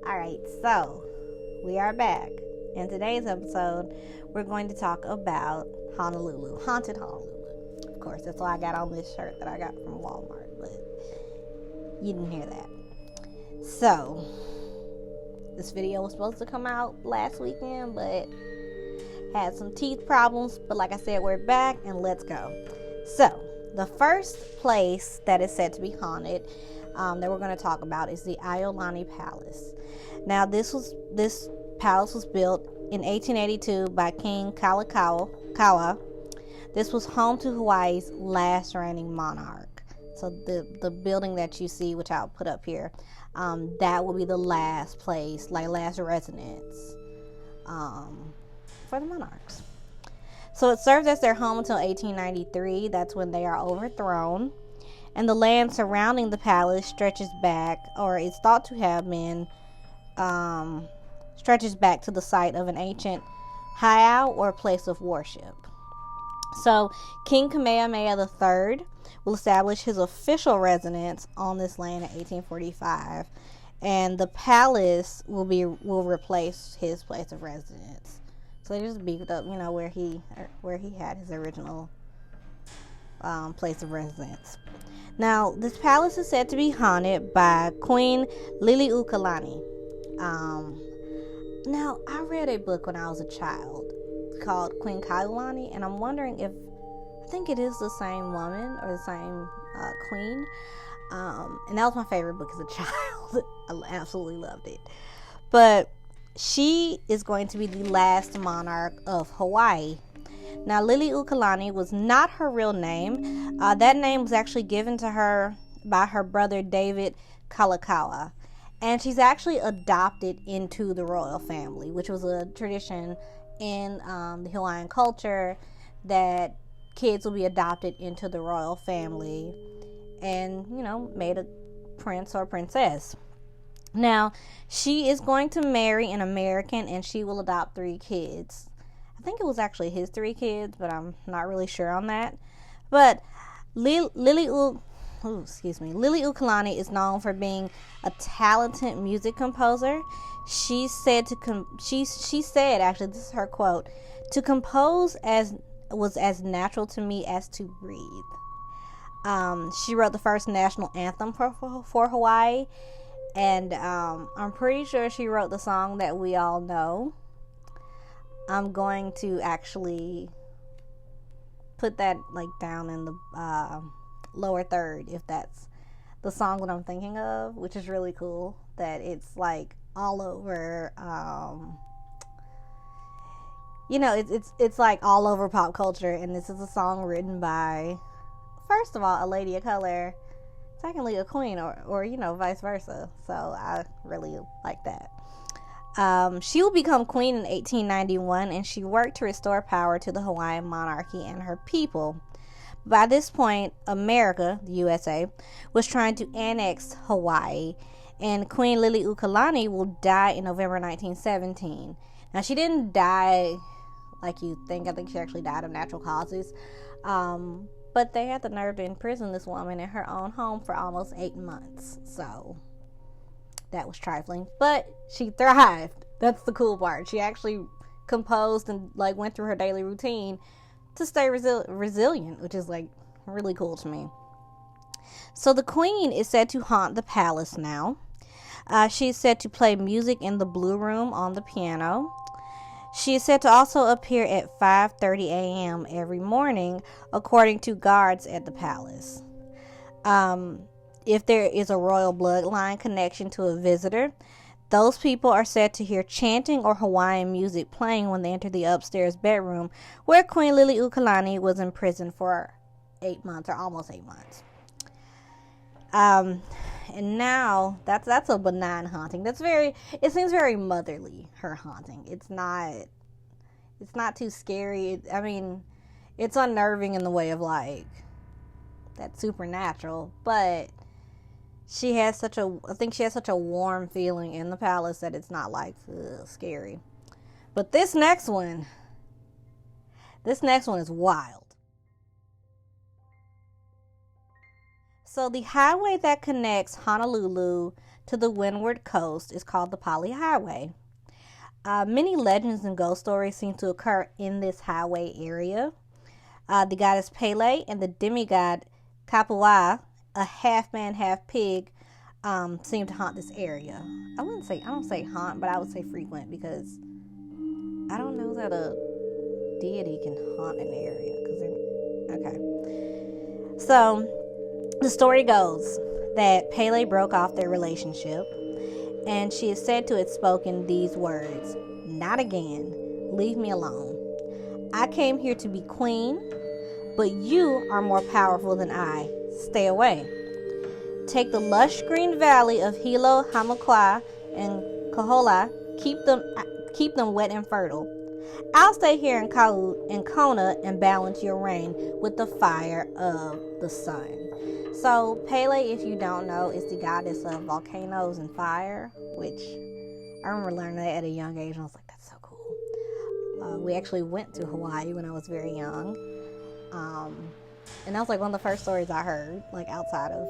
Alright, so we are back. In today's episode, we're going to talk about Honolulu, haunted Honolulu. Of course, that's why I got on this shirt that I got from Walmart, but you didn't hear that. So, this video was supposed to come out last weekend, but had some teeth problems. But like I said, we're back and let's go. So, the first place that is said to be haunted that we're going to talk about is the Iolani Palace. Now, this palace was built in 1882 by King Kalakaua. This was home to Hawaii's last reigning monarch. So the building that you see, which I'll put up here, that will be the last place, like last residence for the monarchs. So it served as their home until 1893. That's when they are overthrown. And the land surrounding the palace stretches back, or it's thought to have been, stretches back to the site of an ancient heiau, or place of worship. So King Kamehameha III will establish his official residence on this land in 1845, and the palace will replace his place of residence. So they just beefed up, where he had his original place of residence. Now, this palace is said to be haunted by Queen Liliuokalani. Now, I read a book when I was a child called Queen Kailani, and I'm wondering if, I think it is the same woman or the same queen. And that was my favorite book as a child. I absolutely loved it. But she is going to be the last monarch of Hawaii. Now, Liliuokalani was not her real name. That name was actually given to her by her brother David Kalakaua. And she's actually adopted into the royal family, which was a tradition in the Hawaiian culture that kids will be adopted into the royal family and, made a prince or princess. Now, she is going to marry an American and she will adopt 3 kids. I think it was actually his 3 kids, but I'm not really sure on that. But Liliuokalani is known for being a talented music composer. She said she said, actually, this is her quote, "To compose was as natural to me as to breathe." She wrote the first national anthem for Hawaii, and I'm pretty sure she wrote the song that we all know. I'm going to actually put that down in the lower third, if that's the song that I'm thinking of, which is really cool that it's all over it's all over pop culture. And this is a song written by, first of all, a lady of color, secondly a queen, or vice versa. So I really like that. She will become queen in 1891, and she worked to restore power to the Hawaiian monarchy and her people. By this point, America, the USA, was trying to annex Hawaii, and Queen Liliuokalani will die in November 1917. Now, she didn't die like you think. I think she actually died of natural causes. But they had the nerve to imprison this woman in her own home for almost 8 months. So that was trifling, but she thrived. That's the cool part. She actually composed and went through her daily routine to stay resilient, which is really cool to me. So the queen is said to haunt the palace now. She is said to play music in the Blue Room on the piano. She is said to also appear at 5:30 a.m. every morning, according to guards at the palace. If there is a royal bloodline connection to a visitor, those people are said to hear chanting or Hawaiian music playing when they enter the upstairs bedroom where Queen Liliuokalani was imprisoned for 8 months, or almost 8 months. And now that's a benign haunting. It seems very motherly, her haunting. It's not too scary. It's unnerving in the way of that's supernatural, but I think she has such a warm feeling in the palace that it's not scary. But this next one is wild. So the highway that connects Honolulu to the windward coast is called the Pali Highway. Many legends and ghost stories seem to occur in this highway area. The goddess Pele and the demigod Kapua, a half man, half pig, seem to haunt this area. I don't say haunt, but I would say frequent, because I don't know that a deity can haunt an area. Okay. So the story goes that Pele broke off their relationship, and she is said to have spoken these words: "Not again. Leave me alone. I came here to be queen, but you are more powerful than I. Stay away. Take the lush green valley of Hilo, Hamakua, and Kohola. Keep them wet and fertile. I'll stay here in Kona and balance your reign with the fire of the sun." So Pele, if you don't know, is the goddess of volcanoes and fire, which I remember learning that at a young age, and I was like, that's so cool. We actually went to Hawaii when I was very young, and that was like one of the first stories I heard, like outside of,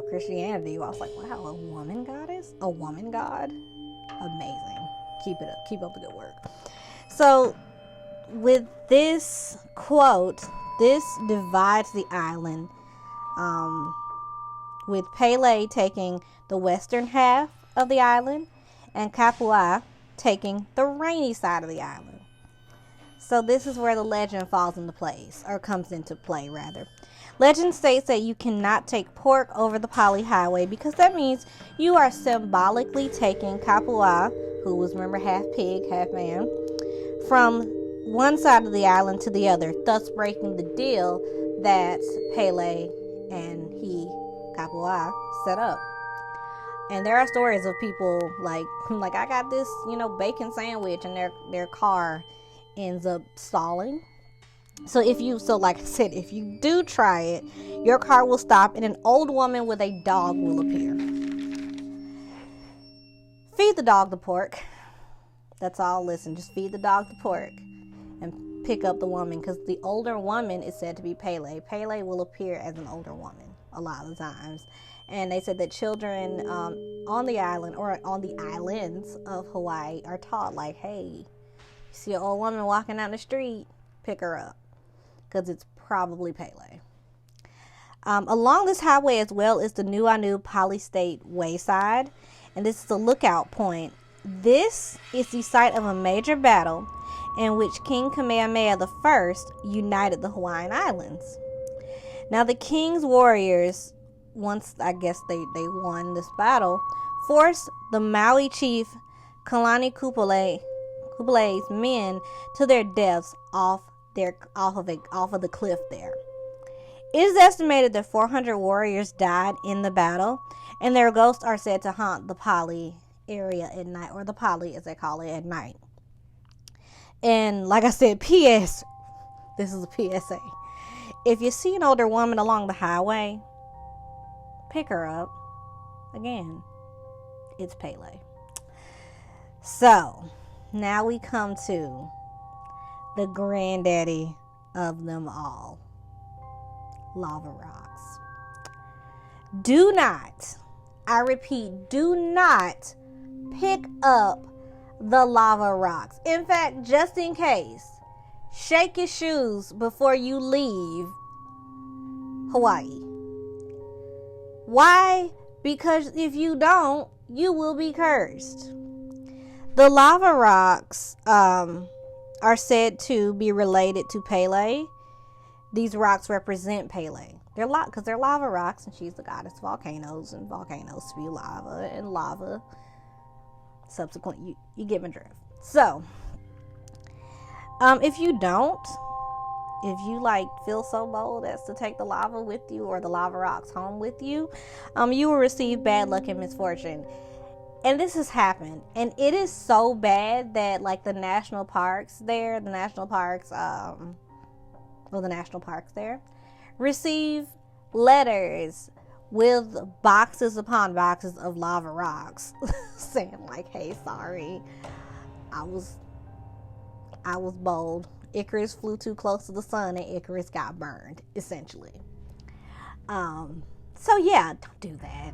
Christianity. I was like, wow, a woman goddess, a woman god, amazing. Keep up the good work. So with this quote, this divides the island, with Pele taking the western half of the island and Kapua taking the rainy side of the island. So this is where the legend falls into place, or comes into play rather. Legend states that you cannot take pork over the Pali Highway, because that means you are symbolically taking Kapua, who was, remember, half pig, half man, from one side of the island to the other, thus breaking the deal that Pele and Kapua, set up. And there are stories of people like I got this, bacon sandwich, and their car ends up stalling. So like I said, if you do try it, your car will stop and an old woman with a dog will appear. Feed the dog the pork. That's all. Listen, just feed the dog the pork and pick up the woman, because the older woman is said to be Pele. Pele will appear as an older woman a lot of the times. And they said that children on the island, or on the islands of Hawaii, are taught, like, hey, you see an old woman walking down the street, pick her up, because it's probably Pele. Along this highway as well is the Nuuanu Pali State Wayside, and this is a lookout point. This is the site of a major battle in which King Kamehameha I united the Hawaiian Islands. Now the king's warriors, once I guess they won this battle, forced the Maui chief Kalani Kupule's men to their deaths off of the cliff there. It is estimated that 400 warriors died in the battle, and their ghosts are said to haunt the Pali area at night, or the Pali as they call it, at night. And like I said, P.S. This is a PSA. If you see an older woman along the highway, pick her up. Again, it's Pele. So, now we come to the granddaddy of them all, lava rocks. Do not, I repeat, do not pick up the lava rocks. In fact, just in case, shake your shoes before you leave Hawaii. Why? Because if you don't, you will be cursed. The lava rocks are said to be related to Pele. These rocks represent Pele. Because they're lava rocks, and she's the goddess of volcanoes, and volcanoes spew lava, and lava subsequently, you get my drift. So, if you feel so bold as to take the lava with you, or the lava rocks home with you, you will receive bad luck and misfortune. And this has happened, and it is so bad that the national parks there receive letters with boxes upon boxes of lava rocks saying hey, sorry, I was bold. Icarus flew too close to the sun and Icarus got burned, essentially. So yeah, don't do that.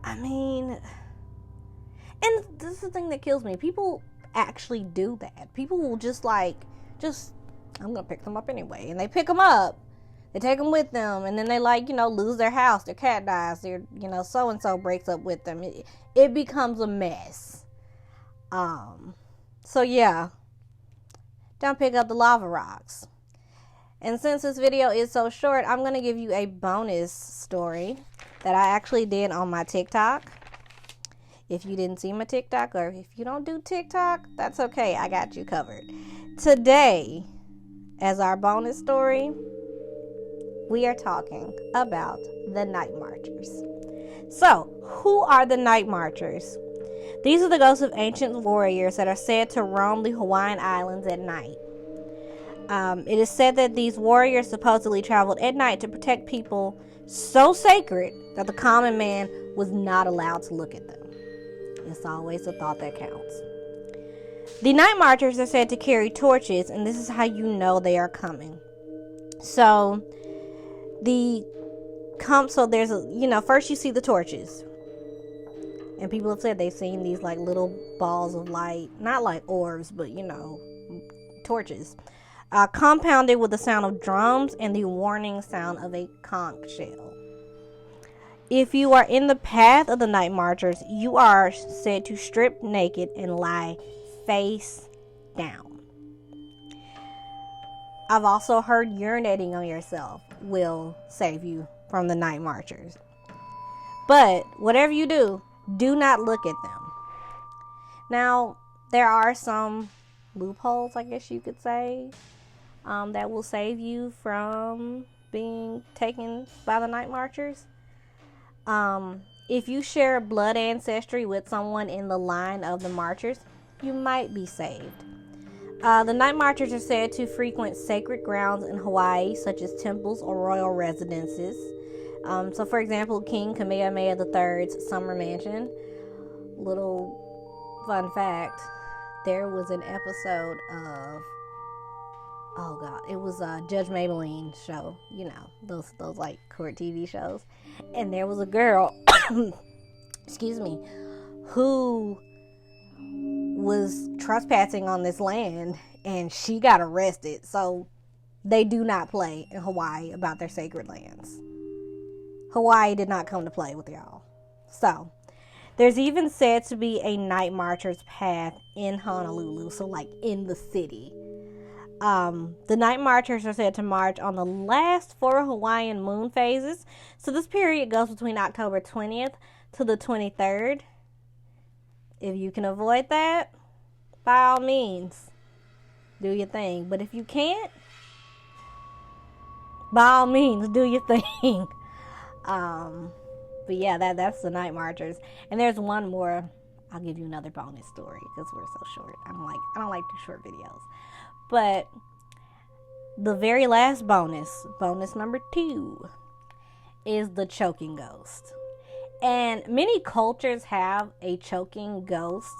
I mean, and this is the thing that kills me. People actually do that. People will just I'm gonna pick them up anyway, and they pick them up. They take them with them, and then they lose their house, their cat dies, their so and so breaks up with them. It becomes a mess. So yeah, don't pick up the lava rocks. And since this video is so short, I'm gonna give you a bonus story that I actually did on my TikTok. If you didn't see my TikTok, or if you don't do TikTok, that's okay. I got you covered. Today, as our bonus story, we are talking about the Night Marchers. So, who are the Night Marchers? These are the ghosts of ancient warriors that are said to roam the Hawaiian Islands at night. It is said that these warriors supposedly traveled at night to protect people so sacred that the common man was not allowed to look at them. It's always the thought that counts. The Night Marchers are said to carry torches, and this is how you know they are coming. So first you see the torches. And people have said they've seen these little balls of light, not like orbs, but torches, compounded with the sound of drums and the warning sound of a conch shell. If you are in the path of the Night Marchers, you are said to strip naked and lie face down. I've also heard urinating on yourself will save you from the Night Marchers. But whatever you do not look at them. Now, there are some loopholes, I guess you could say, that will save you from being taken by the Night Marchers. If you share blood ancestry with someone in the line of the Marchers, you might be saved. The Night Marchers are said to frequent sacred grounds in Hawaii, such as temples or royal residences. So, for example, King Kamehameha III's summer mansion. Little fun fact, there was an episode of, it was Judge Maybelline show, those court TV shows. And there was a girl, excuse me, who was trespassing on this land, and she got arrested. So they do not play in Hawaii about their sacred lands. Hawaii did not come to play with y'all. So there's even said to be a Night Marcher's path in Honolulu, so in the city. The Night Marchers are said to march on the last 4 Hawaiian moon phases. So this period goes between October 20th to the 23rd. If you can avoid that, by all means, do your thing. But if you can't, by all means, do your thing. But yeah, that's the Night Marchers. And there's one more. I'll give you another bonus story because we're so short. I don't like too short videos. But the very last bonus number 2, is the choking ghost. And many cultures have a choking ghost.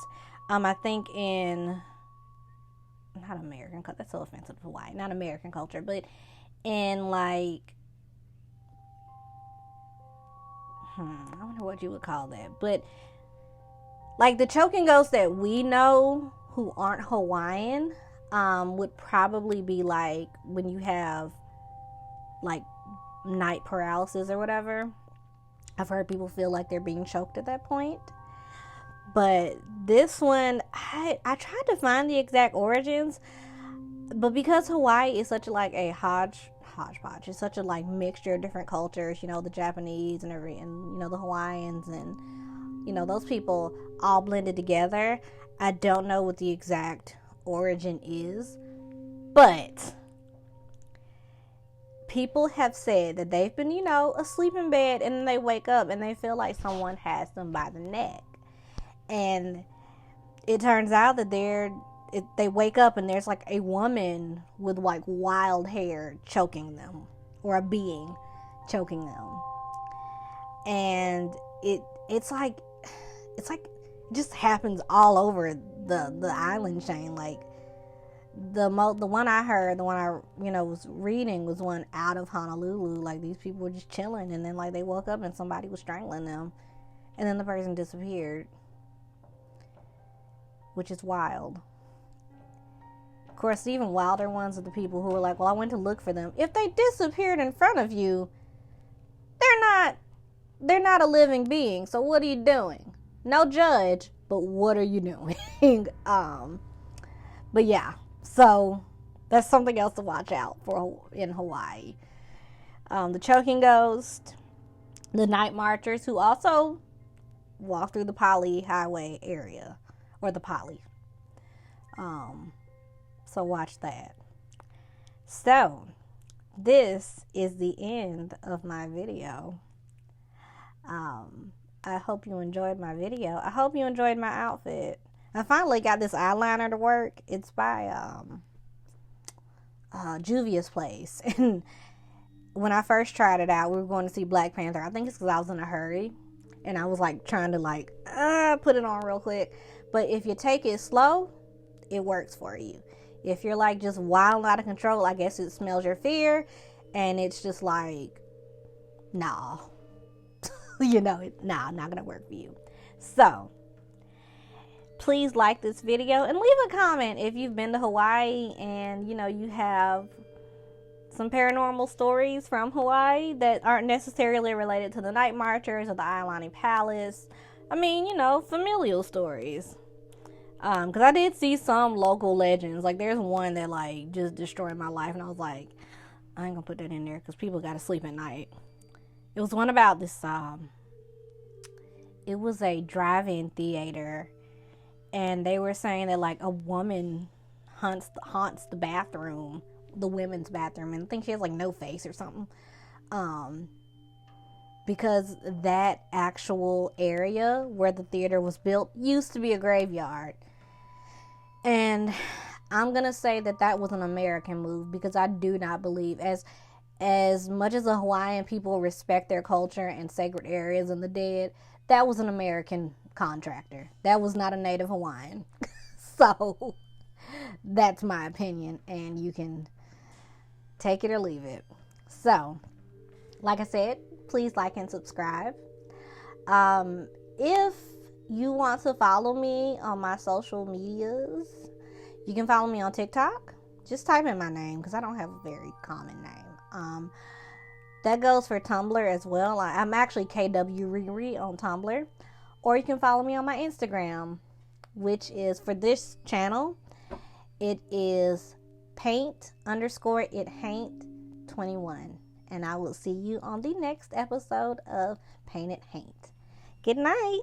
I think in, not American, that's so offensive to Hawaii, not American culture, but in I wonder what you would call that. But the choking ghosts that we know who aren't Hawaiian, would probably be when you have night paralysis or whatever. I've heard people feel like they're being choked at that point. But this one, I tried to find the exact origins, but because Hawaii is such a hodgepodge, it's such a mixture of different cultures, the Japanese and the Hawaiians and those people all blended together. I don't know what the exact origin is, but people have said that they've been asleep in bed, and then they wake up and they feel like someone has them by the neck, and it turns out that they wake up and there's a woman with wild hair choking them, or a being choking them, and it just happens all over the island chain. the one I heard, the one I was reading, was one out of Honolulu. Like, these people were just chilling, and then like they woke up and somebody was strangling them, and then the person disappeared, which is wild. Of course, the even wilder ones are the people who are like, well, I went to look for them. If they disappeared in front of you, they're not a living being. So what are you doing? No judge, but what are you doing? But yeah, so that's something else to watch out for in Hawaii. The choking ghost, the night marchers who also walk through the Pali highway area, or the Pali. So watch that. So this is the end of my video. I hope you enjoyed my video. I hope you enjoyed my outfit. I finally got this eyeliner to work. It's by Juvia's Place. And when I first tried it out, we were going to see Black Panther. I think it's because I was in a hurry, and I was like trying to put it on real quick. But if you take it slow, it works for you. If you're like just wild out of control, I guess it smells your fear, and it's just like, nah. Not gonna work for you. So please like this video and leave a comment if you've been to Hawaii and you have some paranormal stories from Hawaii that aren't necessarily related to the night marchers or the Ailani Palace. I mean, familial stories. Because I did see some local legends. Like, there's one that like just destroyed my life, and I was like, I ain't gonna put that in there because people gotta sleep at night. It was one about this, it was a drive-in theater, and they were saying that like a woman haunts the bathroom, the women's bathroom, and I think she has like no face or something. Because that actual area where the theater was built used to be a graveyard. And I'm gonna say that was an American move, because I do not believe, as much as the Hawaiian people respect their culture and sacred areas and the dead, that was an American contractor. That was not a native Hawaiian. So that's my opinion, and you can take it or leave it. So, like I said, please like and subscribe. If you want to follow me on my social medias, you can follow me on TikTok. Just type in my name, because I don't have a very common name. That goes for Tumblr as well. I'm actually KW Riri on Tumblr. Or you can follow me on my Instagram, which is, for this channel, it is paint_it_haint21. And I will see you on the next episode of Paint It Haint. Good night.